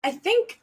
I think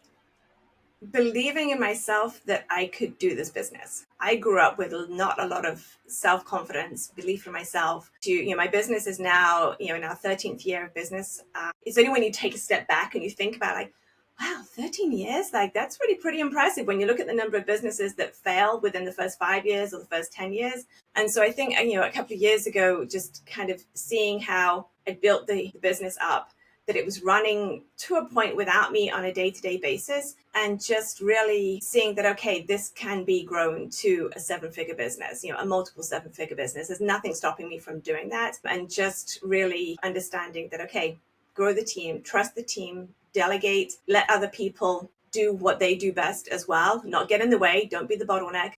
believing in myself that I could do this business. I grew up with not a lot of self-confidence, belief in myself. My business is now, in our 13th year of business. It's only when you take a step back and you think about like, wow, 13 years, like that's really pretty impressive when you look at the number of businesses that fail within the first 5 years or the first 10 years. And so I think, a couple of years ago, just kind of seeing how I built the business up, that it was running to a point without me on a day-to-day basis, and just really seeing that, okay, this can be grown to a seven-figure business, a multiple seven-figure business. There's nothing stopping me from doing that. And just really understanding that, okay, grow the team, trust the team, delegate, let other people do what they do best as well, not get in the way, don't be the bottleneck.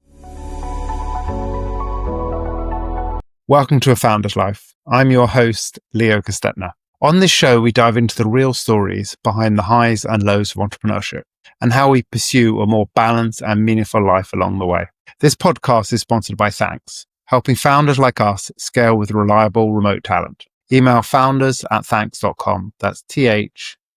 Welcome to A Founder's Life. I'm your host, Leo Gestetner. On this show, we dive into the real stories behind the highs and lows of entrepreneurship and how we pursue a more balanced and meaningful life along the way. This podcast is sponsored by Thanks, helping founders like us scale with reliable remote talent. Email founders@thanks.com. That's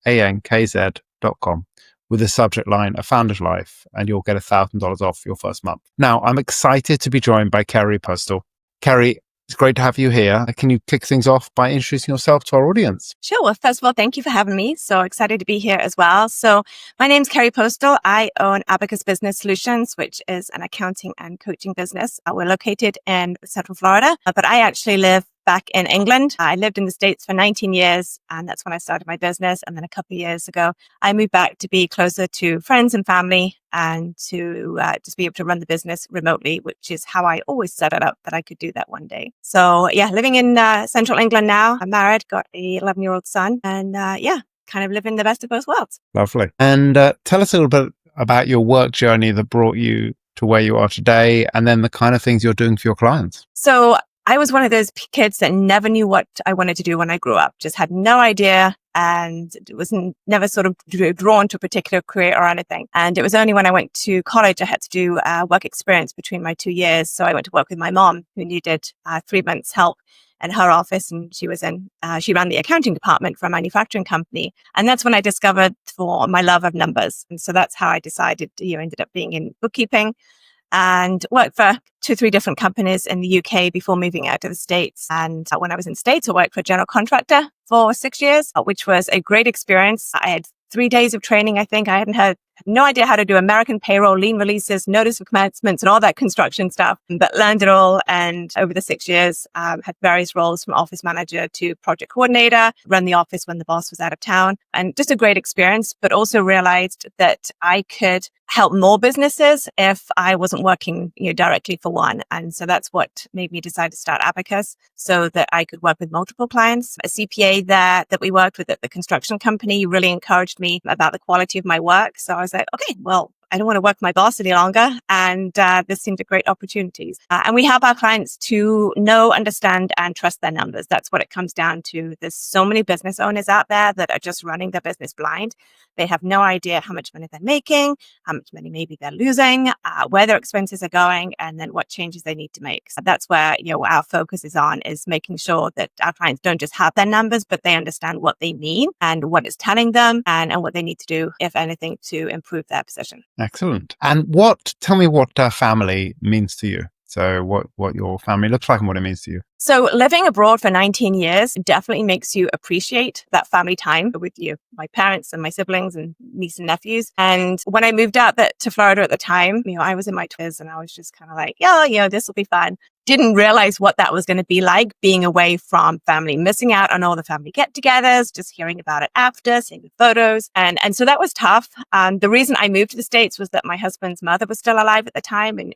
THANKZ.com with the subject line A Founder's Life, and you'll get $1,000 off your first month. Now, I'm excited to be joined by Kerry Postel. Kerry, it's great to have you here. Can you kick things off by introducing yourself to our audience? Sure. Well, first of all, thank you for having me. So excited to be here as well. So my name's Kerry Postel. I own Abacus Business Solutions, which is an accounting and coaching business. We're located in Central Florida, but I actually live back in England. I lived in the States for 19 years, and that's when I started my business. And then a couple of years ago, I moved back to be closer to friends and family and to just be able to run the business remotely, which is how I always set it up that I could do that one day. So yeah, living in Central England now. I'm married, got a 11-year-old son, and kind of living the best of both worlds. Lovely. And tell us a little bit about your work journey that brought you to where you are today, and then the kind of things you're doing for your clients. So I was one of those kids that never knew what I wanted to do when I grew up, just had no idea, and was never sort of drawn to a particular career or anything. And it was only when I went to college, I had to do work experience between my 2 years. So I went to work with my mom, who needed 3 months help in her office, and she ran the accounting department for a manufacturing company. And that's when I discovered for my love of numbers. And so that's how I decided, ended up being in bookkeeping, and worked for 2-3 different companies in the UK before moving out to the States. And when I was in the States, I worked for a general contractor for 6 years, which was a great experience. I had 3 days of training, I think. I had no idea how to do American payroll, lien releases, notice of commencements, and all that construction stuff, but learned it all. And over the 6 years, had various roles from office manager to project coordinator, run the office when the boss was out of town, and just a great experience, but also realized that I could help more businesses if I wasn't working directly for one. And so that's what made me decide to start Abacus, so that I could work with multiple clients. A CPA that we worked with at the construction company really encouraged me about the quality of my work. So I was like, okay, well, I don't want to work for my boss any longer. And this seemed a great opportunity. And we help our clients to know, understand, and trust their numbers. That's what it comes down to. There's so many business owners out there that are just running their business blind. They have no idea how much money they're making, how much money maybe they're losing, where their expenses are going, and then what changes they need to make. So that's where our focus is on, is making sure that our clients don't just have their numbers, but they understand what they mean and what it's telling them, and what they need to do, if anything, to improve their position. Excellent. And tell me what family means to you. So what your family looks like and what it means to you. So living abroad for 19 years definitely makes you appreciate that family time with my parents and my siblings and niece and nephews. And when I moved out to Florida at the time, I was in my 20s, and I was just kind of like, this will be fun. Didn't realize what that was going to be like, being away from family, missing out on all the family get-togethers, just hearing about it after, seeing the photos. And so that was tough. The reason I moved to the States was that my husband's mother was still alive at the time, and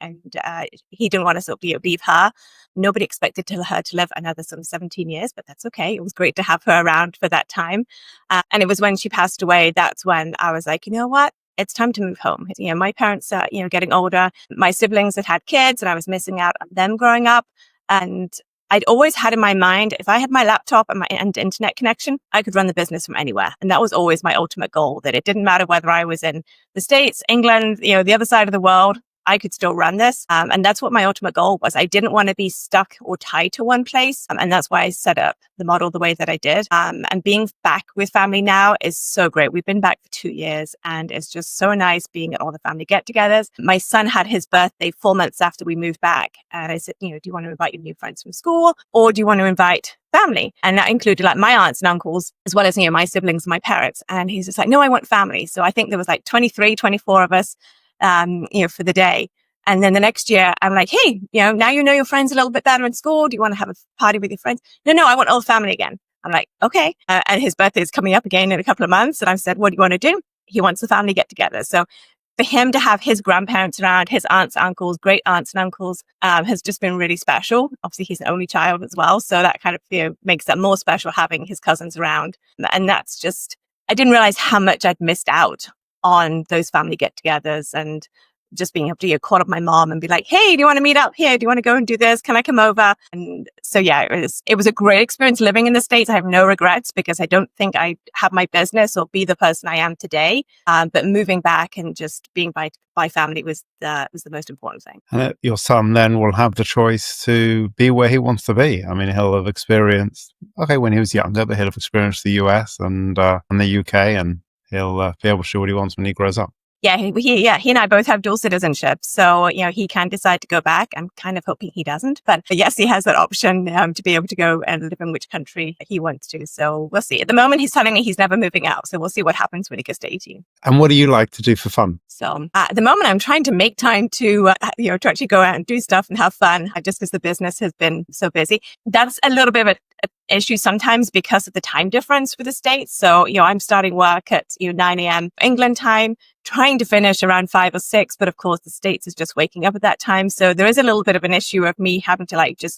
he didn't want to sort of leave her. Nobody expected her to live another sort of 17 years, but that's okay. It was great to have her around for that time. And it was when she passed away, that's when I was like, you know what? It's time to move home. My parents are, getting older. My siblings had kids, and I was missing out on them growing up. And I'd always had in my mind, if I had my laptop and internet connection, I could run the business from anywhere. And that was always my ultimate goal, that it didn't matter whether I was in the States, England, the other side of the world. I could still run this. And that's what my ultimate goal was. I didn't want to be stuck or tied to one place. And that's why I set up the model the way that I did. And being back with family now is so great. We've been back for 2 years and it's just so nice being at all the family get-togethers. My son had his birthday 4 months after we moved back. And I said, do you want to invite your new friends from school or do you want to invite family? And that included like my aunts and uncles, as well as, my siblings and my parents. And he's just like, no, I want family. So I think there was like 23, 24 of us, for the day. And then the next year I'm like, hey, now you know your friends a little bit better in school. Do you want to have a party with your friends? No, I want all family again. I'm like, okay. And his birthday is coming up again in a couple of months. And I've said, what do you want to do? He wants the family get together. So for him to have his grandparents around, his aunts, uncles, great aunts and uncles, has just been really special. Obviously, he's an only child as well. So that kind of makes that more special having his cousins around. And that's just, I didn't realize how much I'd missed out on those family get-togethers and just being able to call up my mom and be like, hey, do you want to meet up here? Do you want to go and do this? Can I come over? And so, it was a great experience living in the States. I have no regrets because I don't think I have my business or be the person I am today. But moving back and just being by family was the most important thing. And your son then will have the choice to be where he wants to be. I mean, he'll have experienced, when he was younger, but he'll have experienced the US and the UK, and he'll be able to do what he wants when he grows up. Yeah, he and I both have dual citizenship. So, he can decide to go back. I'm kind of hoping he doesn't. But yes, he has that option to be able to go and live in which country he wants to. So we'll see. At the moment, he's telling me he's never moving out. So we'll see what happens when he gets to 18. And what do you like to do for fun? So at the moment, I'm trying to make time to actually go out and do stuff and have fun just because the business has been so busy. That's a little bit of an issue sometimes because of the time difference with the States. So, I'm starting work at 9 a.m. England time, trying to finish around 5 or 6. But of course, the States is just waking up at that time. So there is a little bit of an issue of me having to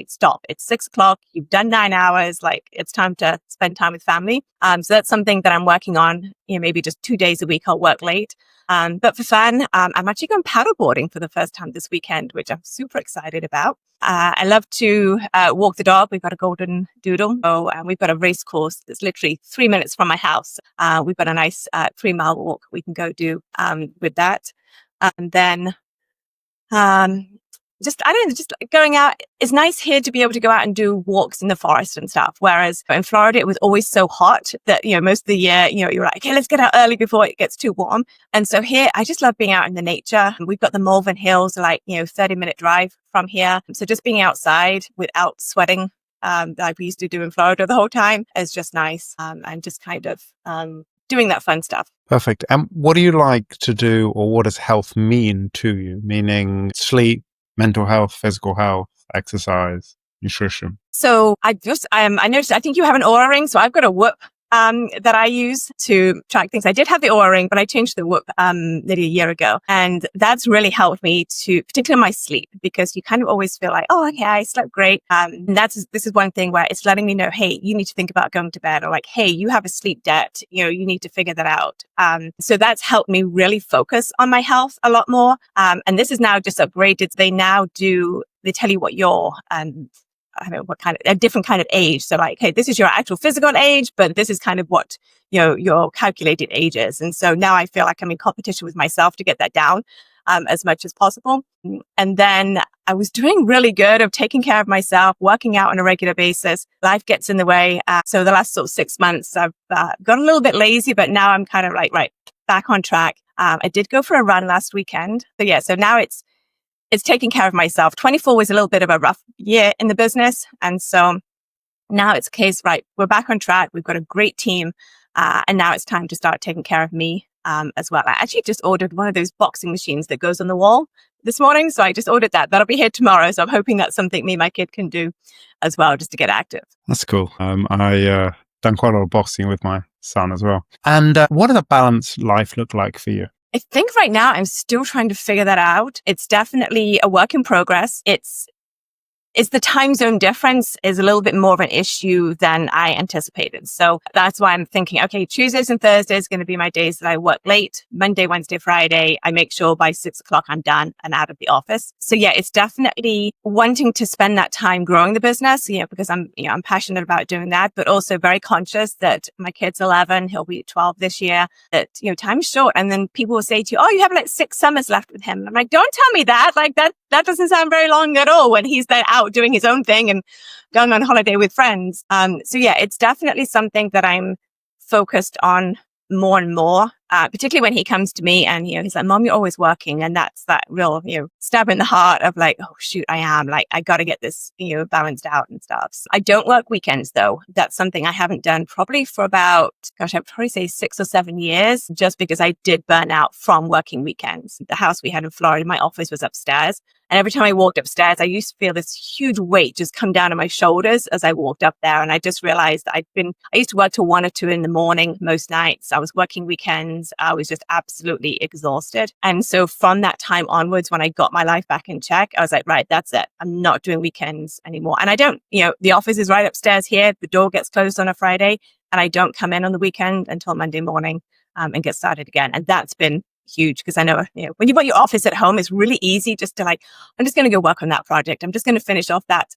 stop. It's 6 o'clock. You've done 9 hours. It's time to spend time with family. So that's something that I'm working on. Maybe just 2 days a week I'll work late. But for fun, I'm actually going paddleboarding for the first time this weekend, which I'm super excited about. I love to walk the dog. We've got a golden doodle. And we've got a race course that's literally 3 minutes from my house. We've got a nice 3-mile walk we can go do with that. And then just going out. It's nice here to be able to go out and do walks in the forest and stuff. Whereas in Florida, it was always so hot that, most of the year, you're like, okay, let's get out early before it gets too warm. And so here, I just love being out in the nature. We've got the Malvern Hills, 30-minute drive from here. So just being outside without sweating, like we used to do in Florida the whole time is just nice. And just kind of, doing that fun stuff. Perfect. And what do you like to do, or what does health mean to you? Meaning sleep, mental health, physical health, exercise, nutrition. So I noticed, I think you have an Oura ring. So I've got a Whoop that I use to track things. I did have the Oura ring, but I changed the Whoop nearly a year ago. And that's really helped me to, particularly my sleep, because you kind of always feel like, oh, okay, I slept great. And this is one thing where it's letting me know, hey, you need to think about going to bed, or like, hey, you have a sleep debt, you need to figure that out. So that's helped me really focus on my health a lot more. And this is now just upgraded. They tell you what your, I don't know what kind of, a different kind of age. So hey, this is your actual physical age, but this is kind of what, your calculated age is. And so now I feel like I'm in competition with myself to get that down, as much as possible. And then I was doing really good of taking care of myself, working out on a regular basis. Life gets in the way. So the last sort of 6 months, I've got a little bit lazy, but now I'm kind of right, back on track. I did go for a run last weekend. So now it's taking care of myself. 24 was a little bit of a rough year in the business. And so now it's a case, we're back on track. We've got a great team. And now it's time to start taking care of me as well. I actually just ordered one of those boxing machines that goes on the wall this morning. So I just ordered that. That'll be here tomorrow. So I'm hoping that's something me and my kid can do as well, just to get active. That's cool. I done quite a lot of boxing with my son as well. And what does a balanced life look like for you? I think right now I'm still trying to figure that out. It's definitely a work in progress. It's it's the time zone difference is a little bit more of an issue than I anticipated. So that's why I'm thinking, okay, Tuesdays and Thursdays going to be my days that I work late. Monday, Wednesday, Friday, I make sure by 6 o'clock I'm done and out of the office. So yeah, it's definitely wanting to spend that time growing the business, because I'm passionate about doing that, but also very conscious that my kid's 11, he'll be 12 this year, that, time's short. And then people will say to you, oh, you have like 6 summers left with him. I'm like, don't tell me that. Like that doesn't sound very long at all when he's there out doing his own thing and going on holiday with friends. So yeah, it's definitely something that I'm focused on more and more, particularly when he comes to me and, he's like, Mom, you're always working. And that's that real, stab in the heart of like, oh, shoot, I am like, I got to get this, balanced out and stuff. So I don't work weekends though. That's something I haven't done probably for about, I'd probably say 6 or 7 years, just because I did burn out from working weekends. The house we had in Florida, my office was upstairs. And every time I walked upstairs, I used to feel this huge weight just come down on my shoulders as I walked up there. And I just realized that I used to work till 1 or 2 in the morning most nights. I was working weekends. I was just absolutely exhausted. And so from that time onwards, when I got my life back in check, I was like, right, that's it. I'm not doing weekends anymore. And I don't, the office is right upstairs here. The door gets closed on a Friday and I don't come in on the weekend until Monday morning and get started again. And that's been huge because I know, when you've got your office at home, it's really easy just to like, I'm just going to go work on that project. I'm just going to finish off that,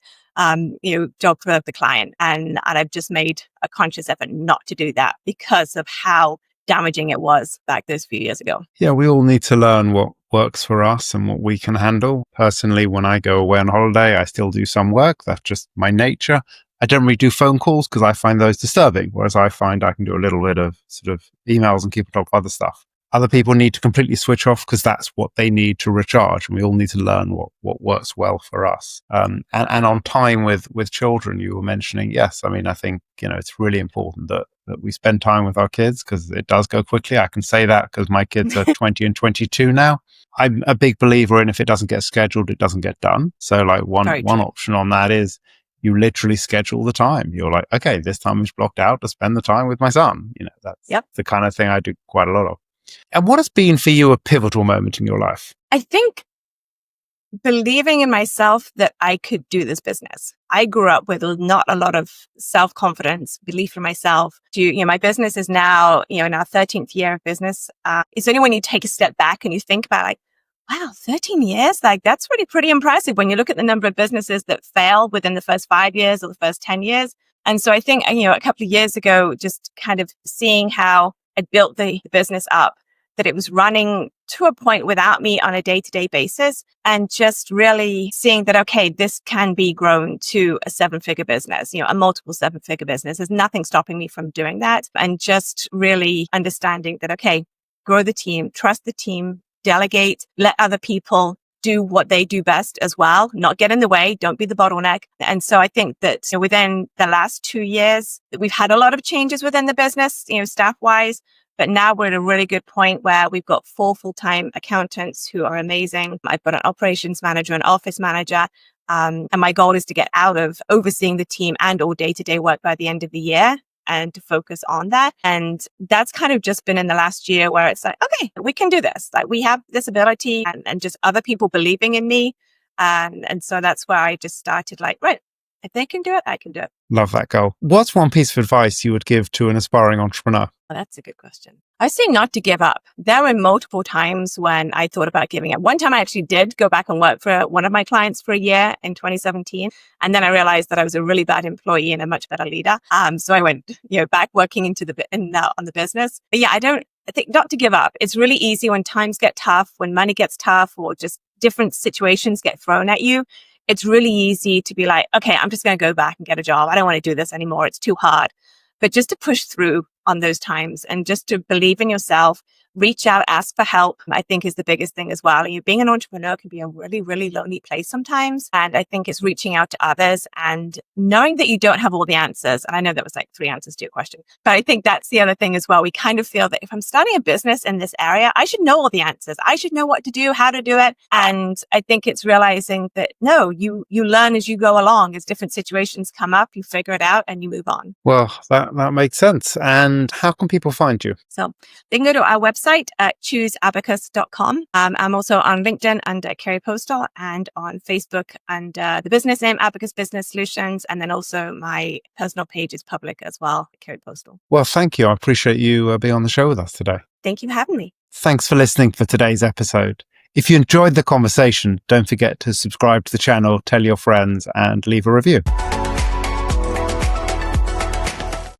job for the client. And I've just made a conscious effort not to do that because of how damaging it was back those few years ago. Yeah, we all need to learn what works for us and what we can handle. Personally, when I go away on holiday, I still do some work. That's just my nature. I don't really do phone calls because I find those disturbing, whereas I find I can do a little bit of sort of emails and keep on top of other stuff. Other people need to completely switch off because that's what they need to recharge. And we all need to learn what works well for us. And on time with children, you were mentioning, yes, I mean, I think, it's really important that we spend time with our kids because it does go quickly. I can say that because my kids are 20 and 22 now. I'm a big believer in if it doesn't get scheduled, it doesn't get done. So like one option on that is you literally schedule the time. You're like, okay, this time is blocked out to spend the time with my son. That's the kind of thing I do quite a lot of. And what has been for you a pivotal moment in your life? I think believing in myself that I could do this business. I grew up with not a lot of self-confidence, belief in myself. My business is now, in our 13th year of business. It's only when you take a step back and you think about like, wow, 13 years? Like that's really pretty impressive when you look at the number of businesses that fail within the first 5 years or the first 10 years. And so I think, a couple of years ago, just kind of seeing how I built the business up, that it was running to a point without me on a day-to-day basis, and just really seeing that, okay, this can be grown to a 7-figure business, a multiple 7-figure business. There's nothing stopping me from doing that. And just really understanding that, okay, grow the team, trust the team, delegate, let other people do what they do best as well, not get in the way, don't be the bottleneck. And so I think that within the last 2 years, we've had a lot of changes within the business, staff-wise, but now we're at a really good point where we've got 4 full-time accountants who are amazing. I've got an operations manager, an office manager, and my goal is to get out of overseeing the team and all day-to-day work by the end of the year and to focus on that. And that's kind of just been in the last year where it's like, okay, we can do this. Like we have this ability and just other people believing in me. And so that's where I just started like, right, if they can do it, I can do it. Love that goal. What's one piece of advice you would give to an aspiring entrepreneur? Well, that's a good question. I say not to give up. There were multiple times when I thought about giving up. One time I actually did go back and work for one of my clients for a year in 2017. And then I realized that I was a really bad employee and a much better leader. So I went, back working on the business. But yeah, I think not to give up. It's really easy when times get tough, when money gets tough, or just different situations get thrown at you. It's really easy to be like, okay, I'm just going to go back and get a job. I don't want to do this anymore. It's too hard. But just to push through on those times and just to believe in yourself, reach out, ask for help, I think is the biggest thing as well. Being an entrepreneur can be a really, really lonely place sometimes. And I think it's reaching out to others and knowing that you don't have all the answers. And I know that was like 3 answers to your question, but I think that's the other thing as well. We kind of feel that if I'm starting a business in this area, I should know all the answers. I should know what to do, how to do it. And I think it's realizing that no, you learn as you go along. As different situations come up, you figure it out and you move on. Well, that makes sense. And how can people find you? So they can go to our website, website at chooseabacus.com. I'm also on LinkedIn under Kerry Postel, and on Facebook under the business name Abacus Business Solutions. And then also my personal page is public as well, Kerry Postel. Well, thank you. I appreciate you being on the show with us today. Thank you for having me. Thanks for listening for today's episode. If you enjoyed the conversation, don't forget to subscribe to the channel, tell your friends, and leave a review.